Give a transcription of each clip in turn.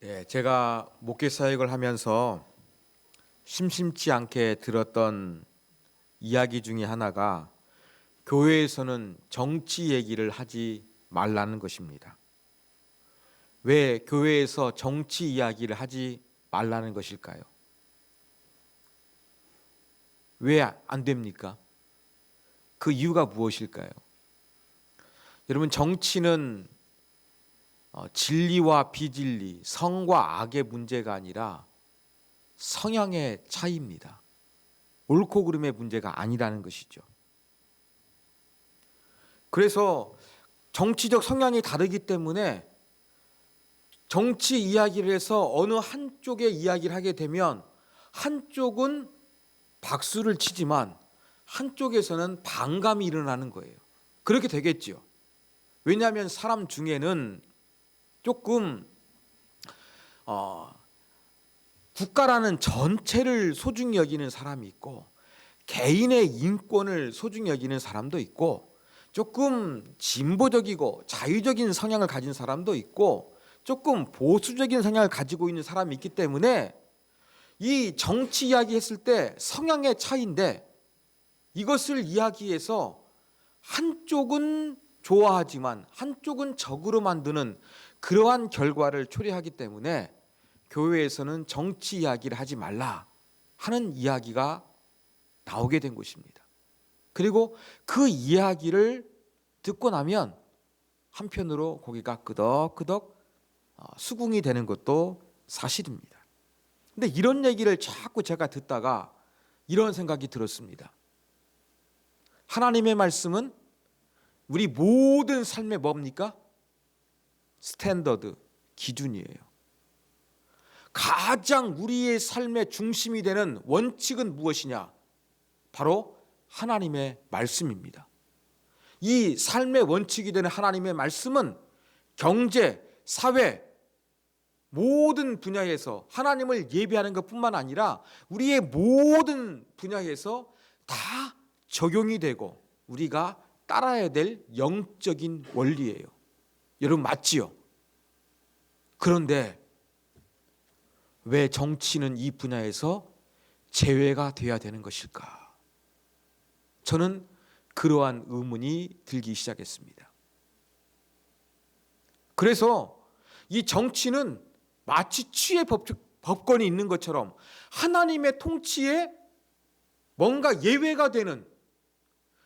네, 제가 목회 사역을 하면서 심심치 않게 들었던 이야기 중에 하나가 교회에서는 정치 얘기를 하지 말라는 것입니다. 왜 교회에서 정치 이야기를 하지 말라는 것일까요? 왜 안 됩니까? 그 이유가 무엇일까요? 여러분, 정치는 진리와 비진리, 성과 악의 문제가 아니라 성향의 차이입니다. 옳고 그름의 문제가 아니라는 것이죠. 그래서 정치적 성향이 다르기 때문에 정치 이야기를 해서 어느 한쪽의 이야기를 하게 되면 한쪽은 박수를 치지만 한쪽에서는 반감이 일어나는 거예요. 그렇게 되겠죠. 왜냐하면 사람 중에는 조금 국가라는 전체를 소중히 여기는 사람이 있고 개인의 인권을 소중히 여기는 사람도 있고 조금 진보적이고 자유적인 성향을 가진 사람도 있고 조금 보수적인 성향을 가지고 있는 사람이 있기 때문에 이 정치 이야기 했을 때 성향의 차이인데 이것을 이야기해서 한쪽은 좋아하지만 한쪽은 적으로 만드는 그러한 결과를 초래하기 때문에 교회에서는 정치 이야기를 하지 말라 하는 이야기가 나오게 된 것입니다. 그리고 그 이야기를 듣고 나면 한편으로 고개가 끄덕끄덕 수긍이 되는 것도 사실입니다. 근데 이런 얘기를 자꾸 제가 듣다가 이런 생각이 들었습니다. 하나님의 말씀은 우리 모든 삶의 뭡니까? 스탠더드, 기준이에요. 가장 우리의 삶의 중심이 되는 원칙은 무엇이냐? 바로 하나님의 말씀입니다. 이 삶의 원칙이 되는 하나님의 말씀은 경제, 사회, 모든 분야에서 하나님을 예배하는 것뿐만 아니라 우리의 모든 분야에서 다 적용이 되고 우리가 따라야 될 영적인 원리예요. 여러분 맞지요? 그런데 왜 정치는 이 분야에서 제외가 돼야 되는 것일까? 저는 그러한 의문이 들기 시작했습니다. 그래서 이 정치는 마치 치의 법권이 있는 것처럼 하나님의 통치에 뭔가 예외가 되는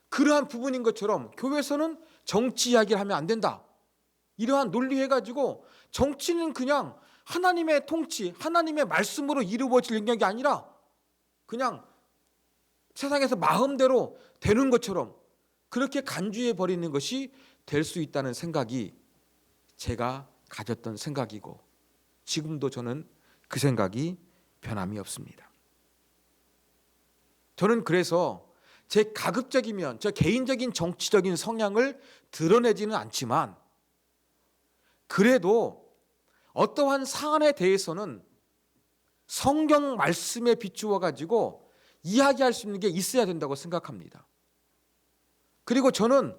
그러한 부분인 것처럼 교회에서는 정치 이야기를 하면 안 된다. 이러한 논리해가지고 정치는 그냥 하나님의 통치, 하나님의 말씀으로 이루어질 영역이 아니라 그냥 세상에서 마음대로 되는 것처럼 그렇게 간주해 버리는 것이 될 수 있다는 생각이 제가 가졌던 생각이고 지금도 저는 그 생각이 변함이 없습니다. 저는 그래서 제 가급적이면 저 개인적인 정치적인 성향을 드러내지는 않지만 그래도 어떠한 사안에 대해서는 성경 말씀에 비추어 가지고 이야기할 수 있는 게 있어야 된다고 생각합니다. 그리고 저는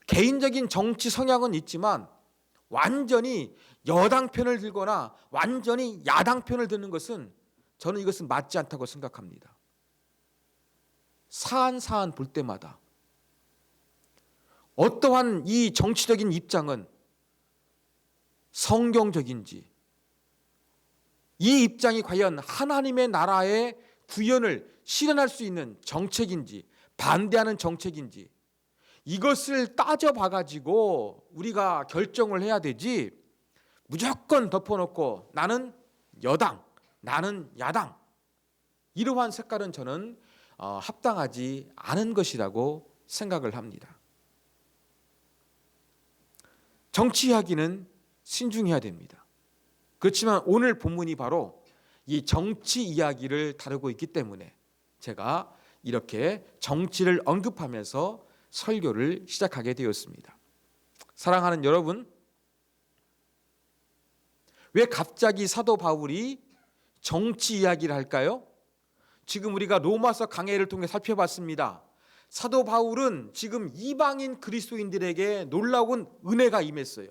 개인적인 정치 성향은 있지만 완전히 여당 편을 들거나 완전히 야당 편을 드는 것은 저는 이것은 맞지 않다고 생각합니다. 사안 볼 때마다 어떠한 이 정치적인 입장은 성경적인지 이 입장이 과연 하나님의 나라의 구현을 실현할 수 있는 정책인지 반대하는 정책인지 이것을 따져봐 가지고 우리가 결정을 해야 되지 무조건 덮어놓고 나는 여당, 나는 야당 이러한 색깔은 저는 합당하지 않은 것이라고 생각을 합니다. 정치 이야기는 신중해야 됩니다. 그렇지만 오늘 본문이 바로 이 정치 이야기를 다루고 있기 때문에 제가 이렇게 정치를 언급하면서 설교를 시작하게 되었습니다. 사랑하는 여러분, 왜 갑자기 사도 바울이 정치 이야기를 할까요? 지금 우리가 로마서 강해를 통해 살펴봤습니다. 사도 바울은 지금 이방인 그리스도인들에게 놀라운 은혜가 임했어요.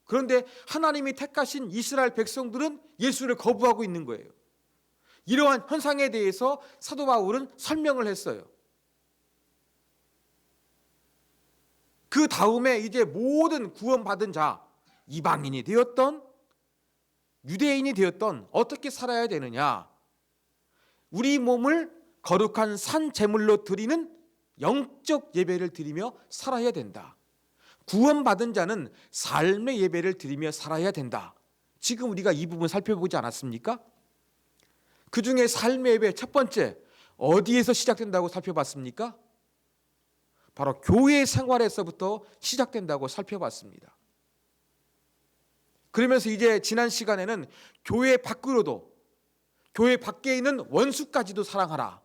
그런데 하나님이 택하신 이스라엘 백성들은 예수를 거부하고 있는 거예요. 이러한 현상에 대해서 사도 바울은 설명을 했어요. 그 다음에 이제 모든 구원받은 자, 이방인이 되었던 유대인이 되었던 어떻게 살아야 되느냐? 우리 몸을 거룩한 산 제물로 드리는 영적 예배를 드리며 살아야 된다. 구원받은 자는 삶의 예배를 드리며 살아야 된다. 지금 우리가 이 부분 살펴보지 않았습니까? 그 중에 삶의 예배 첫 번째 어디에서 시작된다고 살펴봤습니까? 바로 교회 생활에서부터 시작된다고 살펴봤습니다. 그러면서 이제 지난 시간에는 교회 밖으로도, 교회 밖에 있는 원수까지도 사랑하라.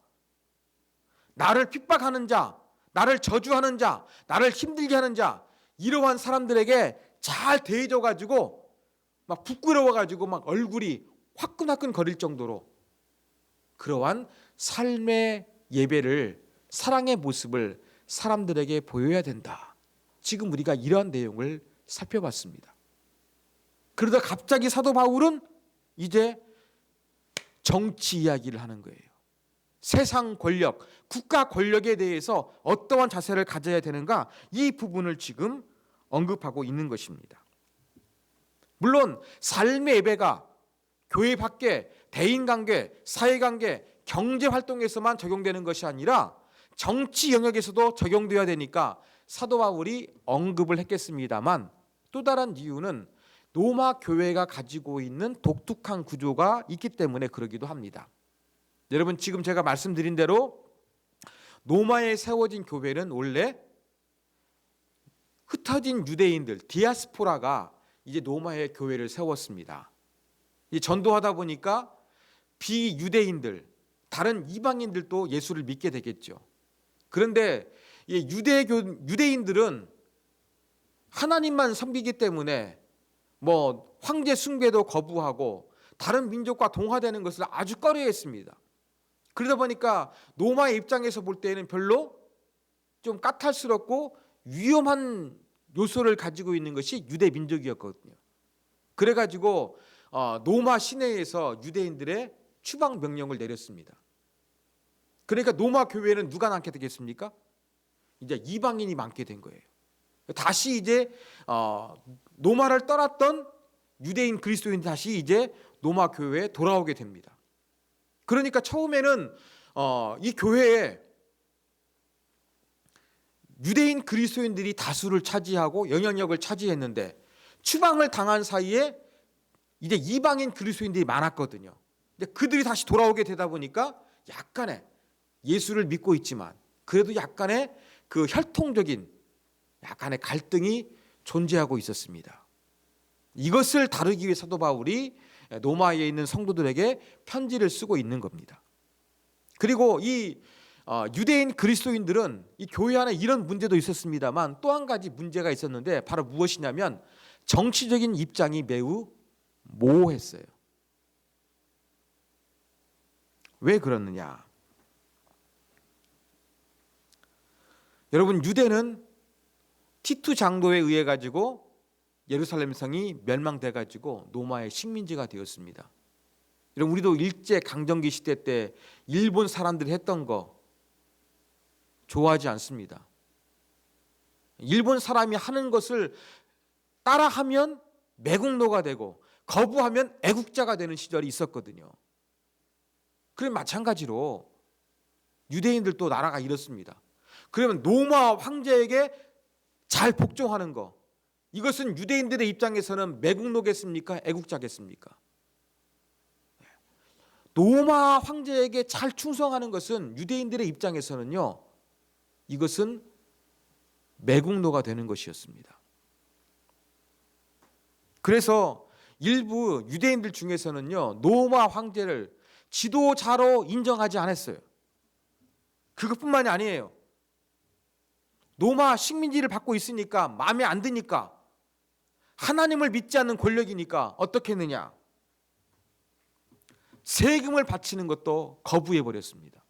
나를 핍박하는 자, 나를 저주하는 자, 나를 힘들게 하는 자, 이러한 사람들에게 잘 대해줘가지고 막 부끄러워가지고 막 얼굴이 화끈화끈 거릴 정도로 그러한 삶의 예배를, 사랑의 모습을 사람들에게 보여야 된다. 지금 우리가 이러한 내용을 살펴봤습니다. 그러다 갑자기 사도 바울은 이제 정치 이야기를 하는 거예요. 세상 권력, 국가 권력에 대해서 어떠한 자세를 가져야 되는가, 이 부분을 지금 언급하고 있는 것입니다. 물론 삶의 예배가 교회 밖에 대인관계, 사회관계, 경제활동에서만 적용되는 것이 아니라 정치 영역에서도 적용되어야 되니까 사도 바울이 언급을 했겠습니다만, 또 다른 이유는 로마 교회가 가지고 있는 독특한 구조가 있기 때문에 그러기도 합니다. 여러분, 지금 제가 말씀드린 대로 로마에 세워진 교회는 원래 흩어진 유대인들, 디아스포라가 이제 로마의 교회를 세웠습니다. 전도하다 보니까 비유대인들, 다른 이방인들도 예수를 믿게 되겠죠. 그런데 유대인들은 하나님만 섬기기 때문에 뭐 황제 숭배도 거부하고 다른 민족과 동화되는 것을 아주 꺼려했습니다. 그러다 보니까 로마의 입장에서 볼 때는 별로 좀 까탈스럽고 위험한 요소를 가지고 있는 것이 유대 민족이었거든요. 그래가지고 로마 시내에서 유대인들의 추방 명령을 내렸습니다. 그러니까 로마 교회는 누가 남게 되겠습니까? 이제 이방인이 많게 된 거예요. 다시 이제 로마를 떠났던 유대인 그리스도인이 다시 이제 로마 교회에 돌아오게 됩니다. 그러니까 처음에는 이 교회에 유대인 그리스도인들이 다수를 차지하고 영향력을 차지했는데 추방을 당한 사이에 이제 이방인 그리스도인들이 많았거든요. 이제 그들이 다시 돌아오게 되다 보니까 약간의 예수를 믿고 있지만 그래도 약간의 그 혈통적인 약간의 갈등이 존재하고 있었습니다. 이것을 다루기 위해 사도 바울이 로마에 있는 성도들에게 편지를 쓰고 있는 겁니다. 그리고 이 유대인 그리스도인들은 이 교회 안에 이런 문제도 있었습니다만 또 한 가지 문제가 있었는데 바로 무엇이냐면 정치적인 입장이 매우 모호했어요. 왜 그러느냐? 여러분, 유대는 티투 장로에 의해 가지고 예루살렘 성이 멸망돼 가지고 로마의 식민지가 되었습니다. 여러분, 우리도 일제 강점기 시대 때 일본 사람들이 했던 거 좋아하지 않습니다. 일본 사람이 하는 것을 따라하면 매국노가 되고 거부하면 애국자가 되는 시절이 있었거든요. 그럼 마찬가지로 유대인들도 나라가 이렇습니다. 그러면 로마 황제에게 잘 복종하는 거, 이것은 유대인들의 입장에서는 매국노겠습니까? 애국자겠습니까? 로마 황제에게 잘 충성하는 것은 유대인들의 입장에서는요, 이것은 매국노가 되는 것이었습니다. 그래서 일부 유대인들 중에서는요, 로마 황제를 지도자로 인정하지 않았어요. 그것뿐만이 아니에요. 로마 식민지를 받고 있으니까 마음에 안 드니까, 하나님을 믿지 않는 권력이니까 어떻게 했느냐? 세금을 바치는 것도 거부해 버렸습니다.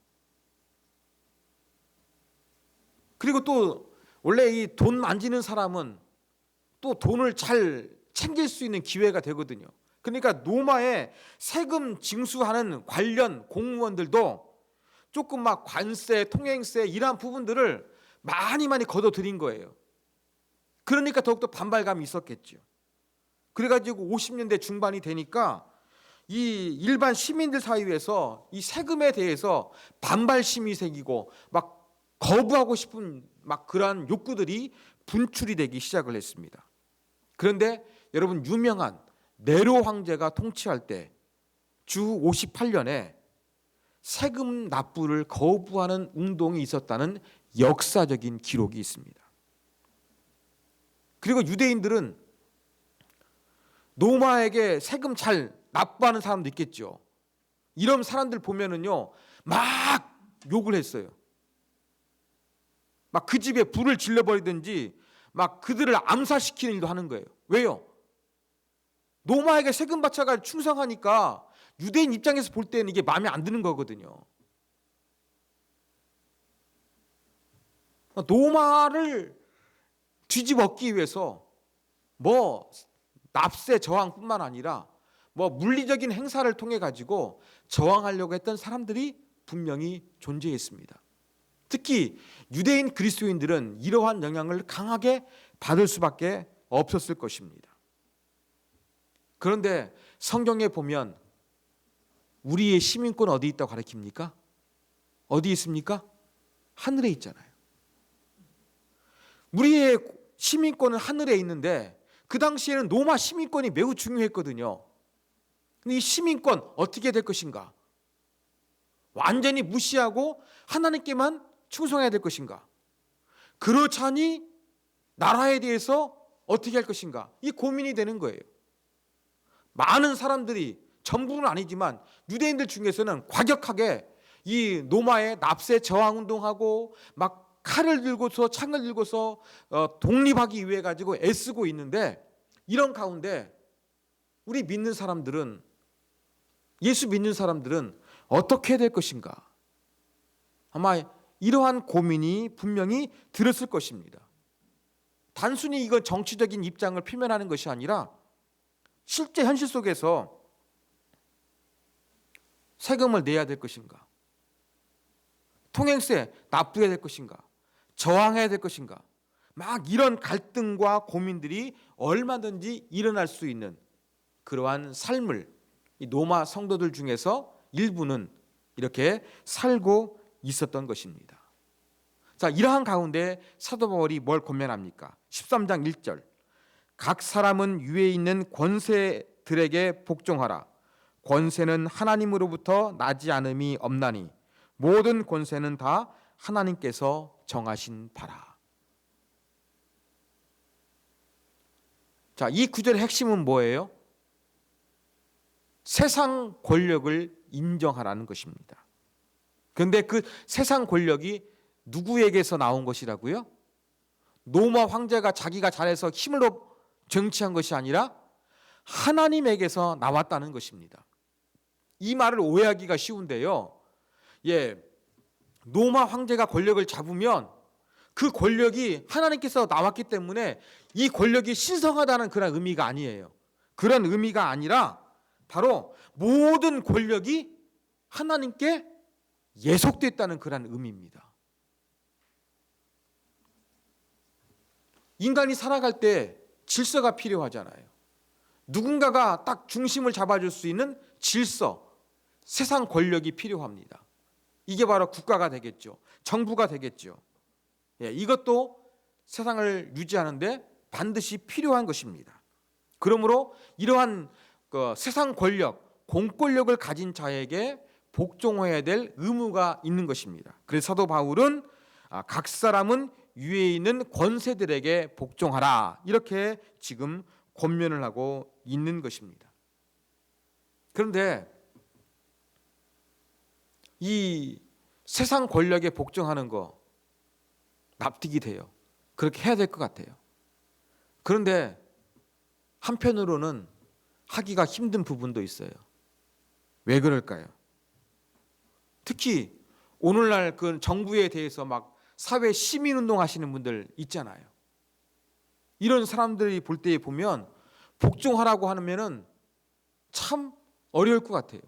그리고 또 원래 이 돈 만지는 사람은 또 돈을 잘 챙길 수 있는 기회가 되거든요. 그러니까 로마에 세금 징수하는 관련 공무원들도 조금 막 관세, 통행세 이러한 부분들을 많이 걷어들인 거예요. 그러니까 더욱더 반발감이 있었겠죠. 그래가지고 50년대 중반이 되니까 이 일반 시민들 사이에서 이 세금에 대해서 반발심이 생기고 막 거부하고 싶은 막 그러한 욕구들이 분출이 되기 시작을 했습니다. 그런데 여러분, 유명한 네로 황제가 통치할 때 주 58년에 세금 납부를 거부하는 운동이 있었다는 역사적인 기록이 있습니다. 그리고 유대인들은 로마에게 세금 잘 납부하는 사람도 있겠죠. 이런 사람들 보면은요, 막 욕을 했어요. 막 그 집에 불을 질러버리든지 막 그들을 암살시키는 일도 하는 거예요. 왜요? 로마에게 세금 받쳐가 충성하니까 유대인 입장에서 볼 때는 이게 마음에 안 드는 거거든요. 로마를 뒤집어엎기 위해서 뭐 납세 저항뿐만 아니라 뭐 물리적인 행사를 통해 가지고 저항하려고 했던 사람들이 분명히 존재했습니다. 특히 유대인 그리스도인들은 이러한 영향을 강하게 받을 수밖에 없었을 것입니다. 그런데 성경에 보면 우리의 시민권은 어디 있다고 가르칩니까? 어디 있습니까? 하늘에 있잖아요. 우리의 시민권은 하늘에 있는데 그 당시에는 로마 시민권이 매우 중요했거든요. 근데 이 시민권 어떻게 될 것인가? 완전히 무시하고 하나님께만 충성해야 될 것인가? 그렇자니 나라에 대해서 어떻게 할 것인가? 이 고민이 되는 거예요. 많은 사람들이, 전부는 아니지만 유대인들 중에서는 과격하게 이 로마의 납세 저항 운동하고 막 칼을 들고서 창을 들고서 독립하기 위해 가지고 애쓰고 있는데, 이런 가운데 우리 믿는 사람들은, 예수 믿는 사람들은 어떻게 해야 될 것인가? 아마 이러한 고민이 분명히 들었을 것입니다. 단순히 이건 정치적인 입장을 표현하는 것이 아니라 실제 현실 속에서 세금을 내야 될 것인가? 통행세 납부해야 될 것인가? 저항해야 될 것인가? 막 이런 갈등과 고민들이 얼마든지 일어날 수 있는 그러한 삶을 이 로마 성도들 중에서 일부는 이렇게 살고 있었던 것입니다. 자, 이러한 가운데 사도 바울이 뭘 권면합니까? 13장 1절. 각 사람은 위에 있는 권세들에게 복종하라. 권세는 하나님으로부터 나지 않음이 없나니 모든 권세는 다 하나님께서 정하신 바라. 자, 이 구절의 핵심은 뭐예요? 세상 권력을 인정하라는 것입니다. 그런데 그 세상 권력이 누구에게서 나온 것이라고요? 로마 황제가 자기가 잘해서 힘으로 정치한 것이 아니라 하나님에게서 나왔다는 것입니다. 이 말을 오해하기가 쉬운데요. 로마 황제가 권력을 잡으면 그 권력이 하나님께서 나왔기 때문에 이 권력이 신성하다는 그런 의미가 아니에요. 그런 의미가 아니라 바로 모든 권력이 하나님께 예속됐다는 그런 의미입니다. 인간이 살아갈 때 질서가 필요하잖아요. 누군가가 딱 중심을 잡아줄 수 있는 질서, 세상 권력이 필요합니다. 이게 바로 국가가 되겠죠. 정부가 되겠죠. 이것도 세상을 유지하는데 반드시 필요한 것입니다. 그러므로 이러한 세상 권력, 공권력을 가진 자에게 복종해야 될 의무가 있는 것입니다. 그래서 사도 바울은 각 사람은 위에 있는 권세들에게 복종하라, 이렇게 지금 권면을 하고 있는 것입니다. 그런데 이 세상 권력에 복종하는 거 납득이 돼요. 그렇게 해야 될 것 같아요. 그런데 한편으로는 하기가 힘든 부분도 있어요. 왜 그럴까요? 특히 오늘날 그 정부에 대해서 막 사회 시민운동 하시는 분들 있잖아요. 이런 사람들이 볼 때 보면 복종하라고 하면은 참 어려울 것 같아요.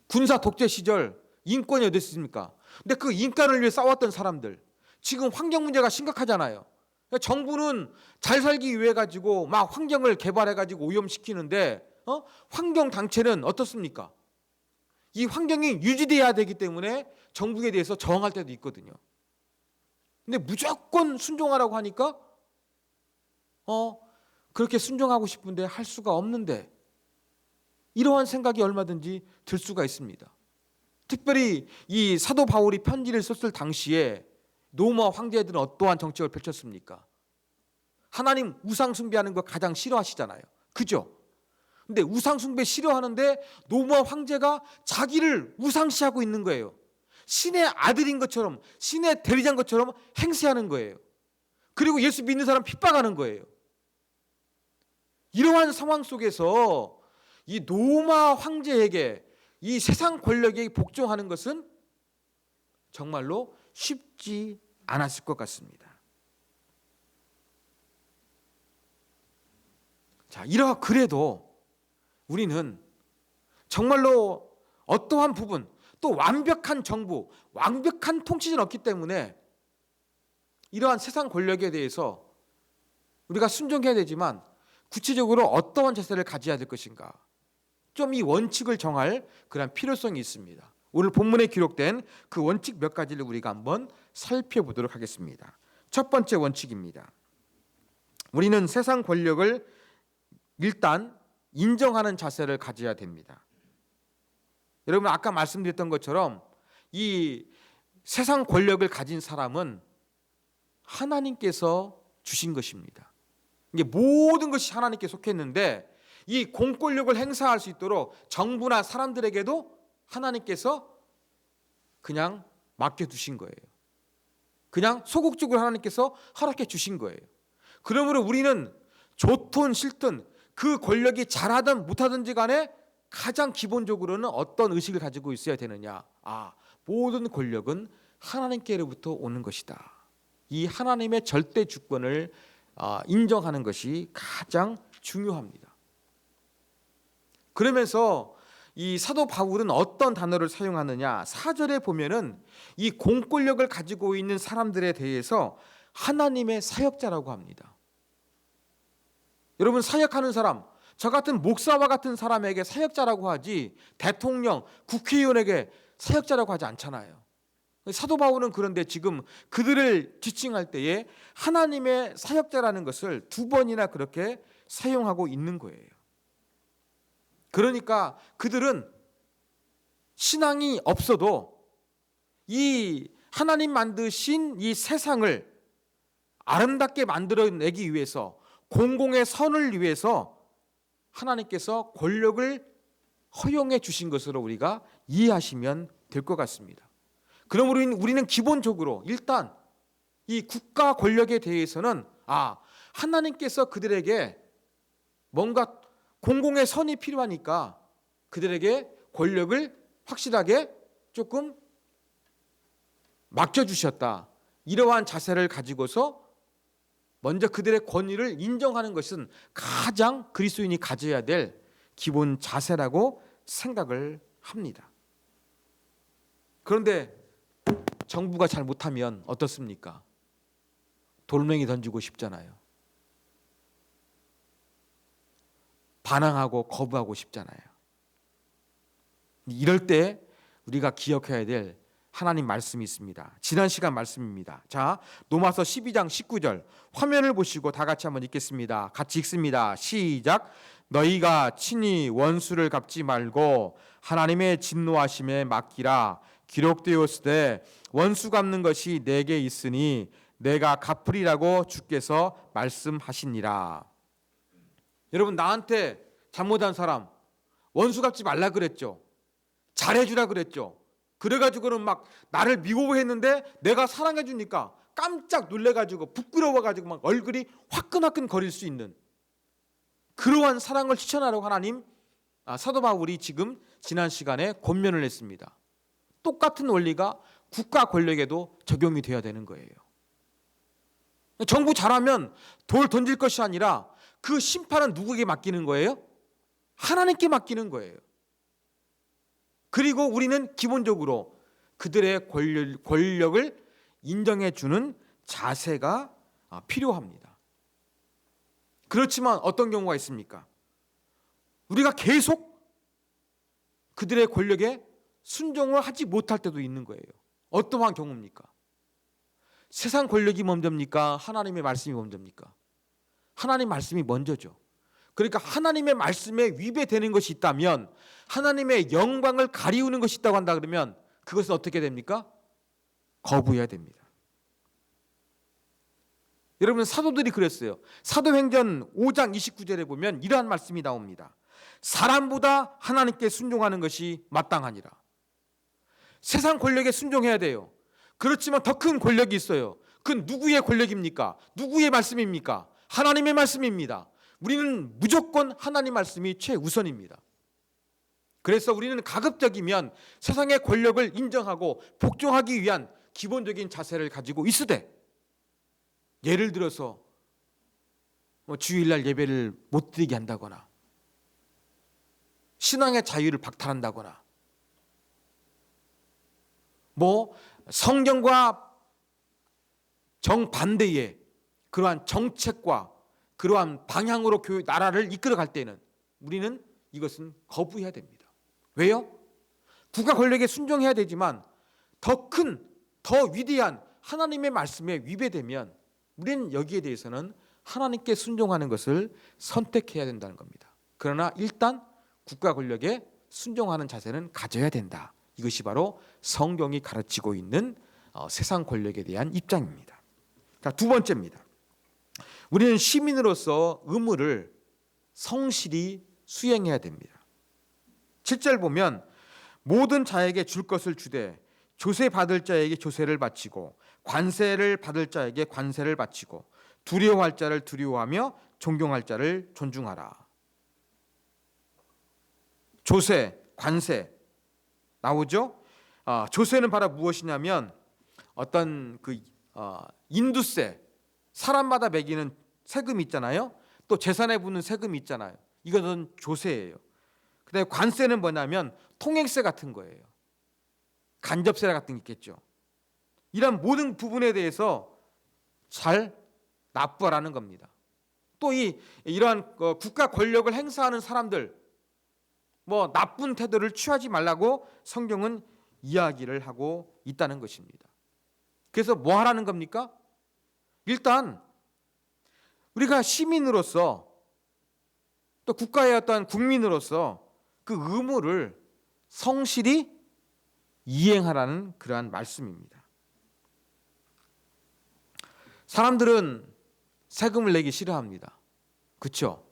군사 독재 시절 인권이 어디 있습니까? 근데 그 인권을 위해 싸웠던 사람들, 지금 환경 문제가 심각하잖아요. 정부는 잘 살기 위해 가지고 막 환경을 개발해 가지고 오염시키는데 환경 단체는 어떻습니까? 이 환경이 유지돼야 되기 때문에 정부에 대해서 저항할 때도 있거든요. 근데 무조건 순종하라고 하니까 그렇게 순종하고 싶은데 할 수가 없는데, 이러한 생각이 얼마든지 들 수가 있습니다. 특별히 이 사도 바울이 편지를 썼을 당시에 로마 황제들은 어떠한 정책을 펼쳤습니까? 하나님 우상 숭배하는 거 가장 싫어하시잖아요. 그죠? 근데 우상 숭배 싫어하는데 로마 황제가 자기를 우상시하고 있는 거예요. 신의 아들인 것처럼, 신의 대리자인 것처럼 행세하는 거예요. 그리고 예수 믿는 사람 핍박하는 거예요. 이러한 상황 속에서 이 로마 황제에게, 이 세상 권력에 복종하는 것은 정말로 쉽지 않았을 것 같습니다. 자, 그래도 우리는 정말로 어떠한 부분, 또 완벽한 정부, 완벽한 통치는 없기 때문에 이러한 세상 권력에 대해서 우리가 순종해야 되지만, 구체적으로 어떠한 자세를 가져야 될 것인가, 좀 이 원칙을 정할 그런 필요성이 있습니다. 오늘 본문에 기록된 그 원칙 몇 가지를 우리가 한번 살펴보도록 하겠습니다. 첫 번째 원칙입니다. 우리는 세상 권력을 일단 인정하는 자세를 가져야 됩니다. 여러분, 아까 말씀드렸던 것처럼 이 세상 권력을 가진 사람은 하나님께서 주신 것입니다. 이게 모든 것이 하나님께 속했는데, 이 공권력을 행사할 수 있도록 정부나 사람들에게도 하나님께서 그냥 맡겨두신 거예요. 그냥 소극적으로 하나님께서 허락해 주신 거예요. 그러므로 우리는 좋든 싫든 그 권력이 잘하든 못하든지 간에 가장 기본적으로는 어떤 의식을 가지고 있어야 되느냐, 모든 권력은 하나님께로부터 오는 것이다. 이 하나님의 절대 주권을 인정하는 것이 가장 중요합니다. 그러면서 이 사도 바울은 어떤 단어를 사용하느냐, 4절에 보면은 이 공권력을 가지고 있는 사람들에 대해서 하나님의 사역자라고 합니다. 여러분, 사역하는 사람, 저 같은 목사와 같은 사람에게 사역자라고 하지 대통령, 국회의원에게 사역자라고 하지 않잖아요. 사도 바울은 그런데 지금 그들을 지칭할 때에 하나님의 사역자라는 것을 2번이나 그렇게 사용하고 있는 거예요. 그러니까 그들은 신앙이 없어도 이 하나님 만드신 이 세상을 아름답게 만들어내기 위해서, 공공의 선을 위해서 하나님께서 권력을 허용해 주신 것으로 우리가 이해하시면 될 것 같습니다. 그러므로 우리는 기본적으로 일단 이 국가 권력에 대해서는 하나님께서 그들에게 뭔가 공공의 선이 필요하니까 그들에게 권력을 확실하게 조금 맡겨주셨다. 이러한 자세를 가지고서 먼저 그들의 권위를 인정하는 것은 가장 그리스도인이 가져야 될 기본 자세라고 생각을 합니다. 그런데 정부가 잘 못하면 어떻습니까? 돌멩이 던지고 싶잖아요. 반항하고 거부하고 싶잖아요. 이럴 때 우리가 기억해야 될 하나님 말씀이 있습니다. 지난 시간 말씀입니다. 자, 로마서 12장 19절 화면을 보시고 다 같이 한번 읽겠습니다. 같이 읽습니다. 시작. 너희가 친히 원수를 갚지 말고 하나님의 진노하심에 맡기라. 기록되었으되 원수 갚는 것이 내게 있으니 내가 갚으리라고 주께서 말씀하시니라. 여러분, 나한테 잘못한 사람 원수 갚지 말라 그랬죠. 잘해주라 그랬죠. 그래가지고는 막 나를 미워했는데 내가 사랑해주니까 깜짝 놀래가지고 부끄러워가지고 막 얼굴이 화끈화끈 거릴 수 있는 그러한 사랑을 실천하려고 하나님, 사도 바울이 지금 지난 시간에 권면을 했습니다. 똑같은 원리가 국가 권력에도 적용이 되어야 되는 거예요. 정부 잘하면 돌 던질 것이 아니라 그 심판은 누구에게 맡기는 거예요? 하나님께 맡기는 거예요. 그리고 우리는 기본적으로 그들의 권력을 인정해 주는 자세가 필요합니다. 그렇지만 어떤 경우가 있습니까? 우리가 계속 그들의 권력에 순종을 하지 못할 때도 있는 거예요. 어떠한 경우입니까? 세상 권력이 먼저입니까? 하나님의 말씀이 먼저입니까? 하나님 말씀이 먼저죠. 그러니까 하나님의 말씀에 위배되는 것이 있다면, 하나님의 영광을 가리우는 것이 있다고 한다 그러면 그것은 어떻게 됩니까? 거부해야 됩니다. 여러분, 사도들이 그랬어요. 사도행전 5장 29절에 보면 이러한 말씀이 나옵니다. 사람보다 하나님께 순종하는 것이 마땅하니라. 세상 권력에 순종해야 돼요. 그렇지만 더 큰 권력이 있어요. 그 누구의 권력입니까? 누구의 말씀입니까? 하나님의 말씀입니다. 우리는 무조건 하나님 말씀이 최우선입니다. 그래서 우리는 가급적이면 세상의 권력을 인정하고 복종하기 위한 기본적인 자세를 가지고 있으되, 예를 들어서 주일날 예배를 못 드리게 한다거나, 신앙의 자유를 박탈한다거나, 성경과 정반대의 그러한 정책과 그러한 방향으로 나라를 이끌어갈 때는 우리는 이것은 거부해야 됩니다. 왜요? 국가 권력에 순종해야 되지만 더 큰, 더 위대한 하나님의 말씀에 위배되면 우리는 여기에 대해서는 하나님께 순종하는 것을 선택해야 된다는 겁니다. 그러나 일단 국가 권력에 순종하는 자세는 가져야 된다. 이것이 바로 성경이 가르치고 있는 세상 권력에 대한 입장입니다. 자, 두 번째입니다. 우리는 시민으로서 의무를 성실히 수행해야 됩니다. 7절 보면 모든 자에게 줄 것을 주되 조세 받을 자에게 조세를 바치고 관세를 받을 자에게 관세를 바치고 두려워할 자를 두려워하며 존경할 자를 존중하라. 조세, 관세 나오죠? 조세는 바로 무엇이냐면 어떤 인두세, 사람마다 매기는 세금 있잖아요. 또 재산에 붙는 세금이 있잖아요. 이것은 조세예요. 그다음에 관세는 뭐냐면 통행세 같은 거예요. 간접세 같은 게 있겠죠. 이런 모든 부분에 대해서 잘 납부하라는 겁니다. 또 이러한 국가 권력을 행사하는 사람들, 나쁜 태도를 취하지 말라고 성경은 이야기를 하고 있다는 것입니다. 그래서 뭐 하라는 겁니까? 일단 우리가 시민으로서 또 국가의 어떤 국민으로서 그 의무를 성실히 이행하라는 그러한 말씀입니다. 사람들은 세금을 내기 싫어합니다. 그렇죠?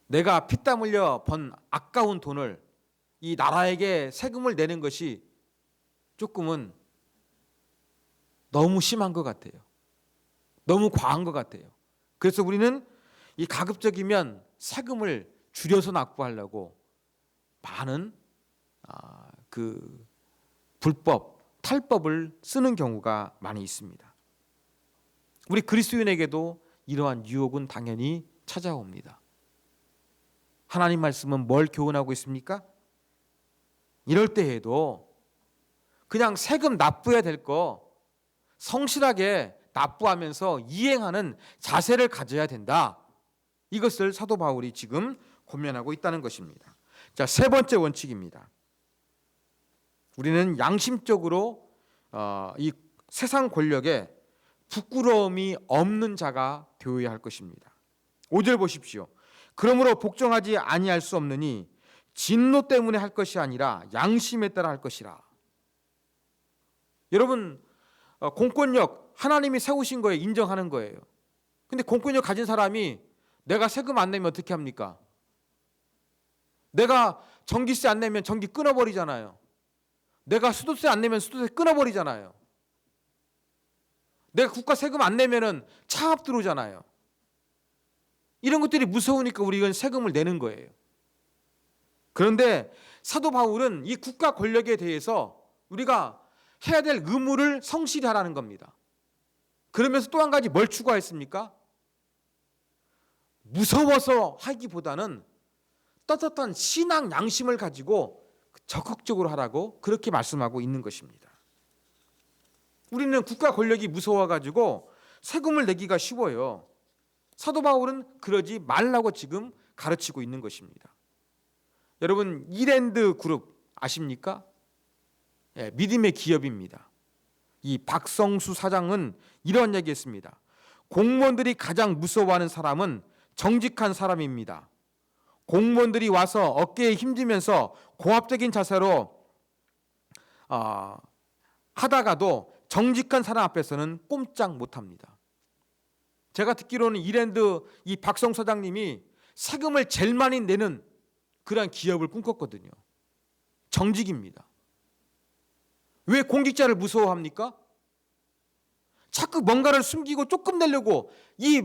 내가 피땀 흘려 번 아까운 돈을 이 나라에게 세금을 내는 것이 조금은 너무 심한 것 같아요. 너무 과한 것 같아요. 그래서 우리는 이 가급적이면 세금을 줄여서 납부하려고 많은 그 불법, 탈법을 쓰는 경우가 많이 있습니다. 우리 그리스도인에게도 이러한 유혹은 당연히 찾아옵니다. 하나님 말씀은 뭘 교훈하고 있습니까? 이럴 때에도 그냥 세금 납부해야 될 거 성실하게 납부하면서 이행하는 자세를 가져야 된다. 이것을 사도 바울이 지금 권면하고 있다는 것입니다. 자, 세 번째 원칙입니다. 우리는 양심적으로 이 세상 권력에 부끄러움이 없는 자가 되어야 할 것입니다. 5절 보십시오. 그러므로 복종하지 아니할 수 없느니 진노 때문에 할 것이 아니라 양심에 따라 할 것이라. 여러분, 공권력 하나님이 세우신 거에 인정하는 거예요. 근데 공권력 가진 사람이 내가 세금 안 내면 어떻게 합니까? 내가 전기세 안 내면 전기 끊어버리잖아요. 내가 수도세 안 내면 수도세 끊어버리잖아요. 내가 국가 세금 안 내면은 차압 들어오잖아요. 이런 것들이 무서우니까 우리 이건 세금을 내는 거예요. 그런데 사도 바울은 이 국가 권력에 대해서 우리가 해야 될 의무를 성실히 하라는 겁니다. 그러면서 또 한 가지 뭘 추구했습니까? 무서워서 하기보다는 떳떳한 신앙 양심을 가지고 적극적으로 하라고 그렇게 말씀하고 있는 것입니다. 우리는 국가 권력이 무서워가지고 세금을 내기가 쉬워요. 사도 바울은 그러지 말라고 지금 가르치고 있는 것입니다. 여러분, 이랜드 그룹 아십니까? 예, 믿음의 기업입니다. 이 박성수 사장은 이런 얘기했습니다. 공무원들이 가장 무서워하는 사람은 정직한 사람입니다. 공무원들이 와서 어깨에 힘주면서 고압적인 자세로 하다가도 정직한 사람 앞에서는 꼼짝 못합니다. 제가 듣기로는 이랜드 이 박성 사장님이 세금을 제일 많이 내는 그러한 기업을 꿈꿨거든요. 정직입니다. 왜 공직자를 무서워합니까? 자꾸 뭔가를 숨기고 조금 내려고 이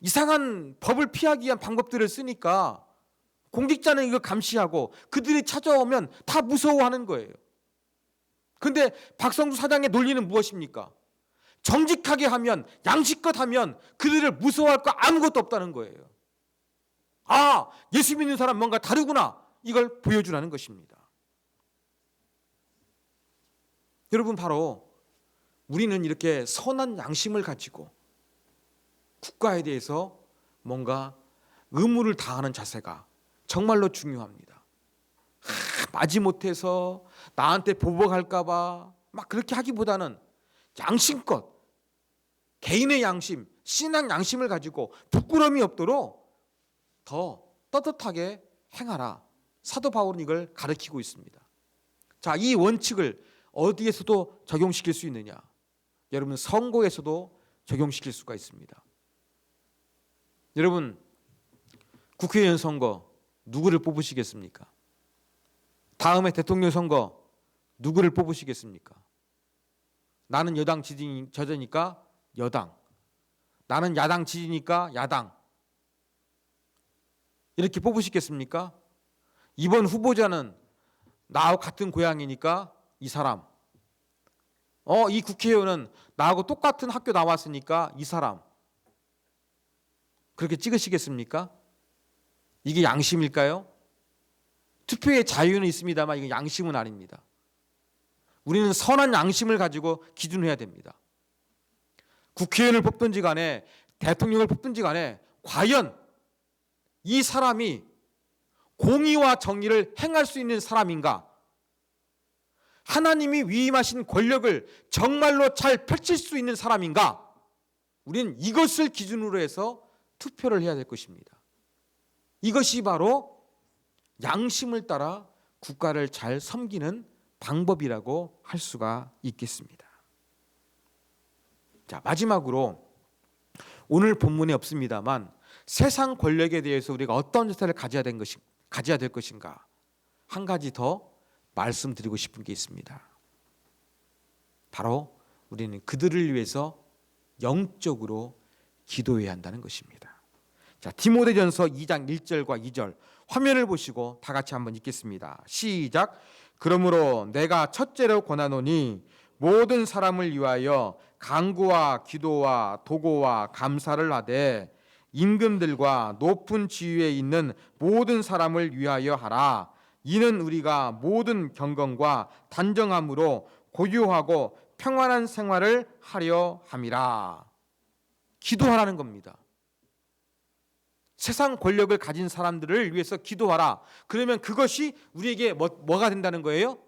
이상한 법을 피하기 위한 방법들을 쓰니까 공직자는 이걸 감시하고 그들이 찾아오면 다 무서워하는 거예요. 근데 박성수 사장의 논리는 무엇입니까? 정직하게 하면, 양식껏 하면 그들을 무서워할 거 아무것도 없다는 거예요. 아, 예수 믿는 사람 뭔가 다르구나, 이걸 보여주라는 것입니다. 여러분, 바로 우리는 이렇게 선한 양심을 가지고 국가에 대해서 뭔가 의무를 다하는 자세가 정말로 중요합니다. 마지못해서 나한테 보복할까 봐 막 그렇게 하기보다는 양심껏 개인의 양심, 신앙 양심을 가지고 부끄러움이 없도록 더 떳떳하게 행하라. 사도 바울은 이걸 가르치고 있습니다. 자, 이 원칙을 어디에서도 적용시킬 수 있느냐? 여러분, 선거에서도 적용시킬 수가 있습니다. 여러분, 국회의원 선거 누구를 뽑으시겠습니까? 다음에 대통령 선거 누구를 뽑으시겠습니까? 나는 여당 지지니까 여당, 나는 야당 지지니까 야당, 이렇게 뽑으시겠습니까? 이번 후보자는 나하고 같은 고향이니까 이 사람, 이 국회의원은 나하고 똑같은 학교 나왔으니까 이 사람, 그렇게 찍으시겠습니까? 이게 양심일까요? 투표의 자유는 있습니다만 이건 양심은 아닙니다. 우리는 선한 양심을 가지고 기준해야 됩니다. 국회의원을 뽑든지 간에 대통령을 뽑든지 간에 과연 이 사람이 공의와 정의를 행할 수 있는 사람인가? 하나님이 위임하신 권력을 정말로 잘 펼칠 수 있는 사람인가? 우리는 이것을 기준으로 해서 투표를 해야 될 것입니다. 이것이 바로 양심을 따라 국가를 잘 섬기는 방법이라고 할 수가 있겠습니다. 자, 마지막으로 오늘 본문에 없습니다만 세상 권력에 대해서 우리가 어떤 자세를 가져야 될 것인가, 한 가지 더 말씀드리고 싶은 게 있습니다. 바로 우리는 그들을 위해서 영적으로 기도해야 한다는 것입니다. 자, 디모데전서 2장 1절과 2절 화면을 보시고 다 같이 한번 읽겠습니다. 시작. 그러므로 내가 첫째로 권하노니 모든 사람을 위하여 간구와 기도와 도고와 감사를 하되 임금들과 높은 지위에 있는 모든 사람을 위하여 하라. 이는 우리가 모든 경건과 단정함으로 고요하고 평안한 생활을 하려 함이라. 기도하라는 겁니다. 세상 권력을 가진 사람들을 위해서 기도하라. 그러면 그것이 우리에게 뭐가 된다는 거예요?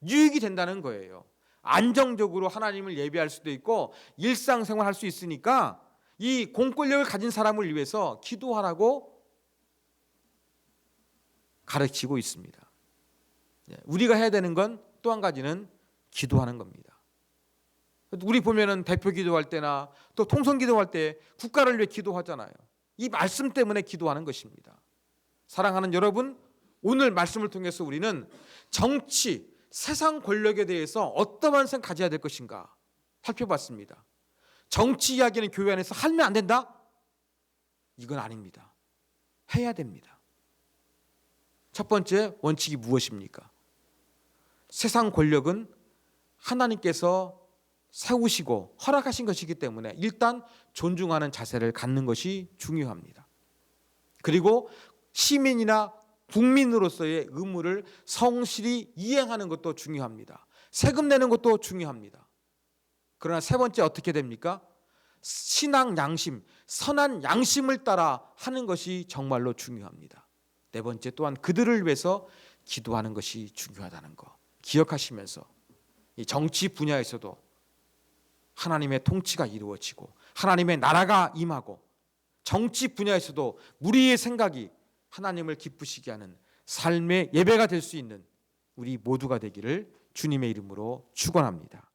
유익이 된다는 거예요. 안정적으로 하나님을 예배할 수도 있고 일상생활 할 수 있으니까 이 공권력을 가진 사람을 위해서 기도하라고 가르치고 있습니다. 우리가 해야 되는 건 또 한 가지는 기도하는 겁니다. 우리 보면은 대표 기도할 때나 또 통성 기도할 때 국가를 위해 기도하잖아요. 이 말씀 때문에 기도하는 것입니다. 사랑하는 여러분, 오늘 말씀을 통해서 우리는 정치, 세상 권력에 대해서 어떠한 생각 가져야 될 것인가 살펴봤습니다. 정치 이야기는 교회 안에서 하면 안 된다? 이건 아닙니다. 해야 됩니다. 첫 번째 원칙이 무엇입니까? 세상 권력은 하나님께서 세우시고 허락하신 것이기 때문에 일단 존중하는 자세를 갖는 것이 중요합니다. 그리고 시민이나 국민으로서의 의무를 성실히 이행하는 것도 중요합니다. 세금 내는 것도 중요합니다. 그러나 세 번째 어떻게 됩니까? 신앙 양심, 선한 양심을 따라 하는 것이 정말로 중요합니다. 네 번째 또한 그들을 위해서 기도하는 것이 중요하다는 거 기억하시면서 이 정치 분야에서도 하나님의 통치가 이루어지고 하나님의 나라가 임하고 정치 분야에서도 우리의 생각이 하나님을 기쁘시게 하는 삶의 예배가 될 수 있는 우리 모두가 되기를 주님의 이름으로 축원합니다.